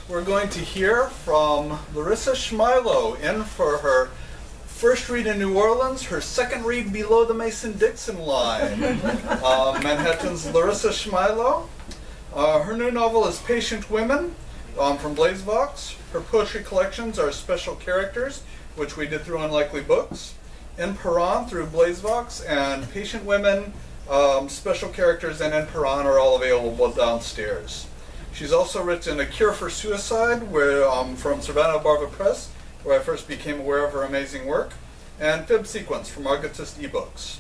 we're going to hear from Larissa Shmailo in for her first read in New Orleans, her second read below the Mason-Dixon line. Manhattan's Larissa Shmailo. Her new novel is Patient Women from Blazevox. Her poetry collections are Special Characters, which we did through Unlikely Books, In Paran through Blazevox, and Patient Women, Special Characters, and In Paran are all available downstairs. She's also written A Cure for Suicide from Savannah-Barbara Press, where I first became aware of her amazing work, and Fib Sequence from Argotist eBooks.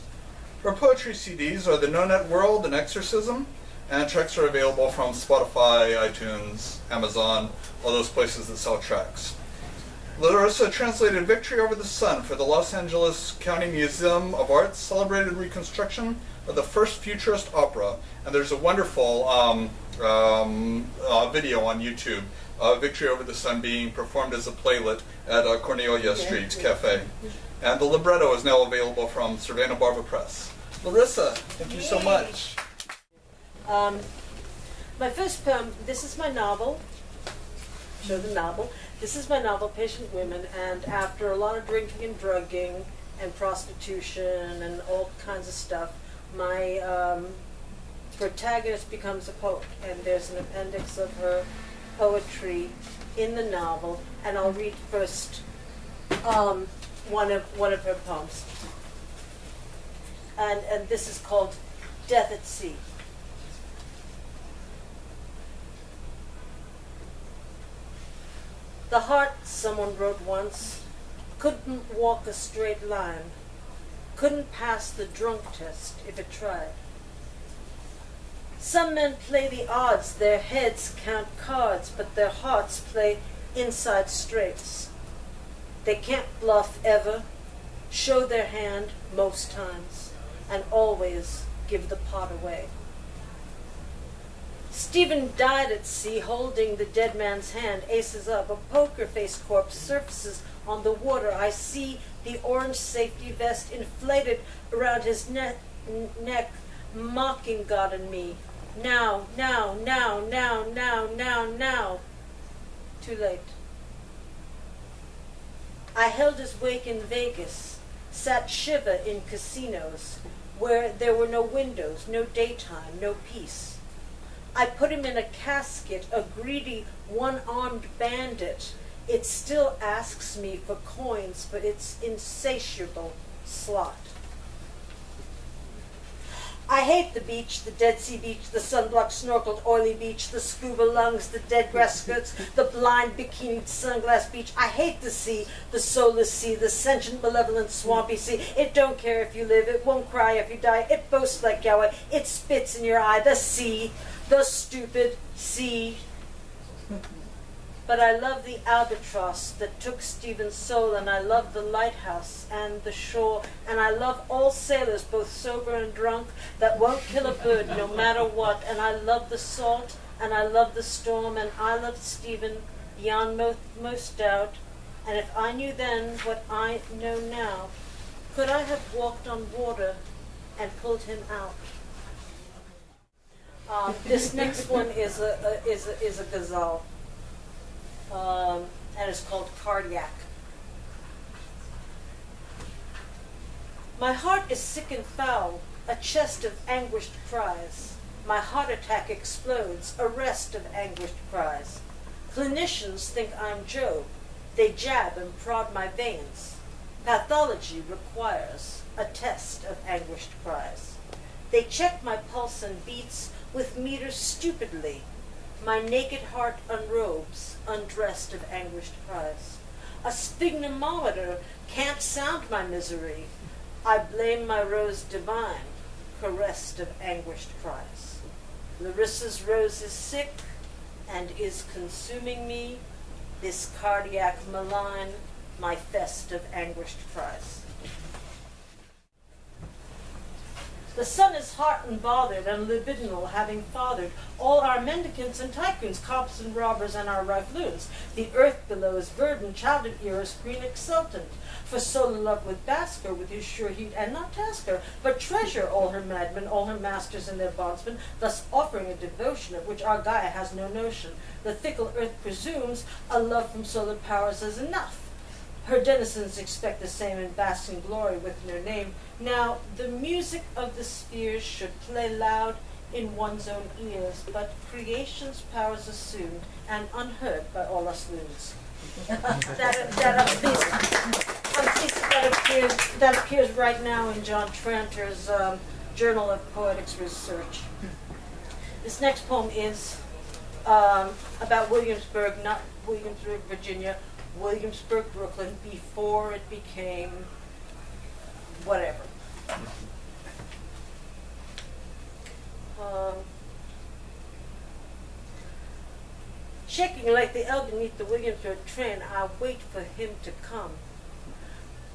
Her poetry CDs are The No Net World and Exorcism, and tracks are available from Spotify, iTunes, Amazon, all those places that sell tracks. Larissa translated Victory Over the Sun for the Los Angeles County Museum of Art's celebrated reconstruction of the first futurist opera, and there's a wonderful video on YouTube, Victory Over the Sun being performed as a playlet at Cornelia Street Cafe. And the libretto is now available from Savannah-Barbara Press. Larissa, thank you so much. My first poem, this is my novel. Show the novel. This is my novel, Patient Women, and after a lot of drinking and drugging and prostitution and all kinds of stuff, my protagonist becomes a poet, and there's an appendix of her poetry in the novel, and I'll read first one of her poems. And this is called Death at Sea. The heart, someone wrote once, couldn't walk a straight line, couldn't pass the drunk test if it tried. Some men play the odds, their heads count cards, but their hearts play inside straights. They can't bluff ever, show their hand most times, and always give the pot away. Stephen died at sea holding the dead man's hand, aces up, a poker-faced corpse surfaces on the water. I see the orange safety vest inflated around his neck, mocking God and me. Now, now, now, now, now, now, now. Too late. I held his wake in Vegas, sat shiva in casinos, where there were no windows, no daytime, no peace. I put him in a casket, a greedy, one-armed bandit. It still asks me for coins for its insatiable slot. I hate the beach, the Dead Sea beach, the sunblock snorkeled oily beach, the scuba lungs, the dead grass skirts, the blind bikinied sunglass beach. I hate the sea, the soulless sea, the sentient, malevolent, swampy sea. It don't care if you live, it won't cry if you die. It boasts like Yahweh, it spits in your eye. The sea, the stupid sea. But I love the albatross that took Stephen's soul, and I love the lighthouse and the shore, and I love all sailors, both sober and drunk, that won't kill a bird no matter what, and I love the salt, and I love the storm, and I love Stephen beyond most doubt, and if I knew then what I know now, could I have walked on water and pulled him out? This next one is a ghazal. And it's called Cardiac. My heart is sick and foul, a chest of anguished cries. My heart attack explodes, a rest of anguished cries. Clinicians think I'm Job. They jab and prod my veins. Pathology requires a test of anguished cries. They check my pulse and beats with meters stupidly. My naked heart unrobes, undressed of anguished cries. A sphygmometer can't sound my misery. I blame my rose divine, caressed of anguished cries. Larissa's rose is sick and is consuming me, this cardiac malign, my fest of anguished cries. The sun is hot and bothered and libidinal, having fathered all our mendicants and tycoons, cops and robbers, and our rifloons. The earth below is verdant, childed ears, green exultant. For soul in love with Basker, with his sure heat, and not tasker, but treasure all her madmen, all her masters and their bondsmen, thus offering a devotion of which our Gaia has no notion. The fickle earth presumes a love from solar powers is enough. Her denizens expect the same in basking glory with no name. Now, the music of the spheres should play loud in one's own ears, but creation's powers assumed and unheard by all us loons. That appears right now in John Tranter's Journal of Poetics Research. This next poem is about Williamsburg, not Williamsburg, Virginia, Williamsburg, Brooklyn, before it became whatever. Shaking like the L beneath the Williamsburg train, I wait for him to come.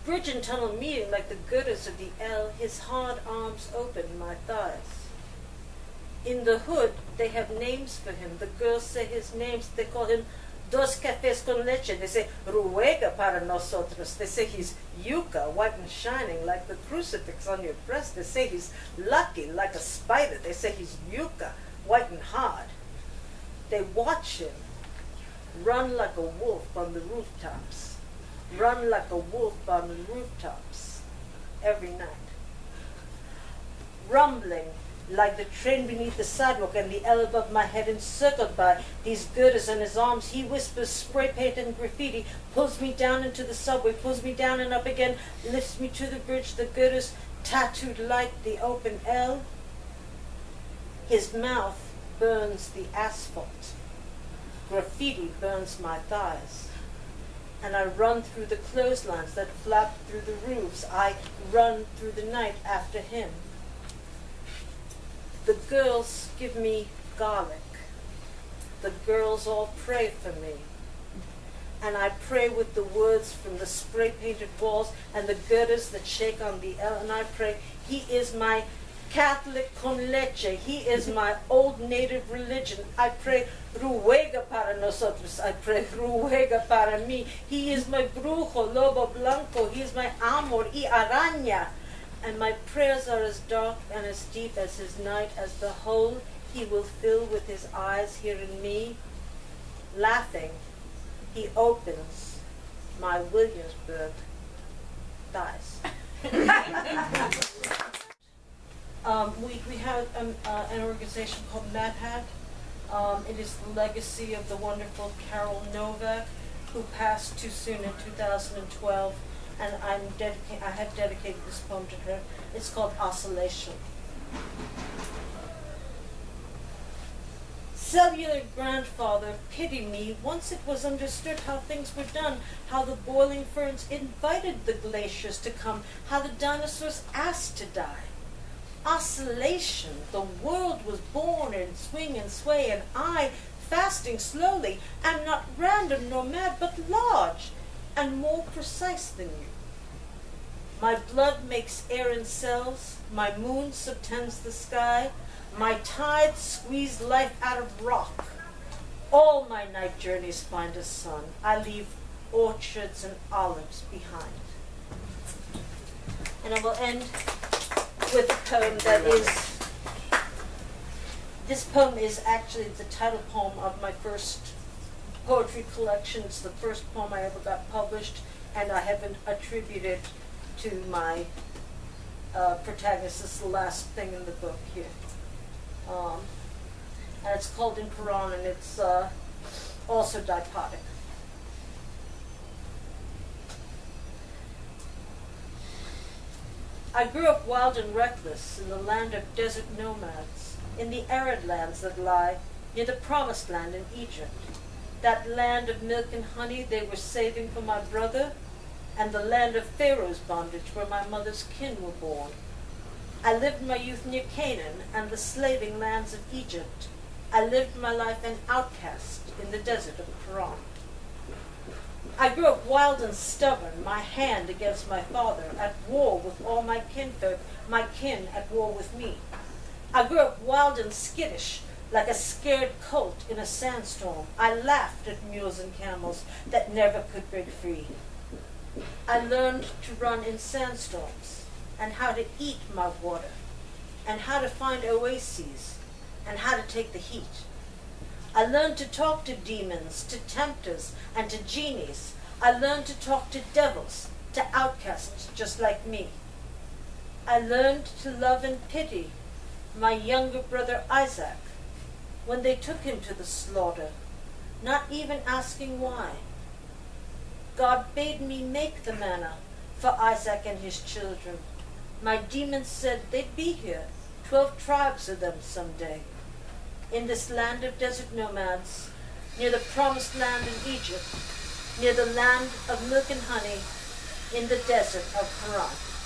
Bridge and tunnel meeting like the girders of the L, his hard arms open my thighs. In the hood, they have names for him. The girls say his names. They call him Dos Cafés con Leche. They say, Ruega para nosotros. They say he's yucca, white and shining, like the crucifix on your breast. They say he's lucky, like a spider. They say he's yucca, white and hard. They watch him run like a wolf on the rooftops. Run like a wolf on the rooftops every night. Rumbling like the train beneath the sidewalk and the L above my head encircled by these girders on his arms. He whispers spray paint and graffiti, pulls me down into the subway, pulls me down and up again, lifts me to the bridge, the girders tattooed like the open L. His mouth burns the asphalt. Graffiti burns my thighs. And I run through the clotheslines that flap through the roofs. I run through the night after him. The girls give me garlic. The girls all pray for me. And I pray with the words from the spray-painted walls and the girders that shake on the L. And I pray, he is my Catholic con leche. He is my old native religion. I pray, ruega para nosotros. I pray, ruega para mí. He is my brujo, lobo blanco. He is my amor y araña. And my prayers are as dark and as deep as his night, as the hole he will fill with his eyes here in me. Laughing, he opens my Williamsburg thighs. We have an organization called Mad Hat. It is the legacy of the wonderful Carol Novak, who passed too soon in 2012, and I have dedicated this poem to her. It's called Oscillation. Cellular grandfather, pity me, once it was understood how things were done, how the boiling ferns invited the glaciers to come, how the dinosaurs asked to die. Oscillation, the world was born in swing and sway, and I, fasting slowly, am not random nor mad, but large and more precise than you. My blood makes air in cells, my moon subtends the sky, my tides squeeze life out of rock. All my night journeys find a sun. I leave orchards and olives behind. And I will end with a poem that is, this poem is actually the title poem of my first poetry collection. It's the first poem I ever got published, and I haven't attributed to my protagonist. This is the last thing in the book here. And it's called In Quran, and it's also dipotic. I grew up wild and reckless in the land of desert nomads, in the arid lands that lie near the promised land in Egypt, that land of milk and honey they were saving for my brother, and the land of Pharaoh's bondage where my mother's kin were born. I lived my youth near Canaan and the slaving lands of Egypt. I lived my life an outcast in the desert of Quran. I grew up wild and stubborn, my hand against my father, at war with all my kinfolk, my kin at war with me. I grew up wild and skittish, like a scared colt in a sandstorm. I laughed at mules and camels that never could break free. I learned to run in sandstorms, and how to eat my water, and how to find oases, and how to take the heat. I learned to talk to demons, to tempters, and to genies. I learned to talk to devils, to outcasts just like me. I learned to love and pity my younger brother Isaac when they took him to the slaughter, not even asking why. God bade me make the manna for Isaac and his children. My demons said they'd be here, 12 tribes of them someday. In this land of desert nomads, near the promised land in Egypt, near the land of milk and honey, in the desert of Haran.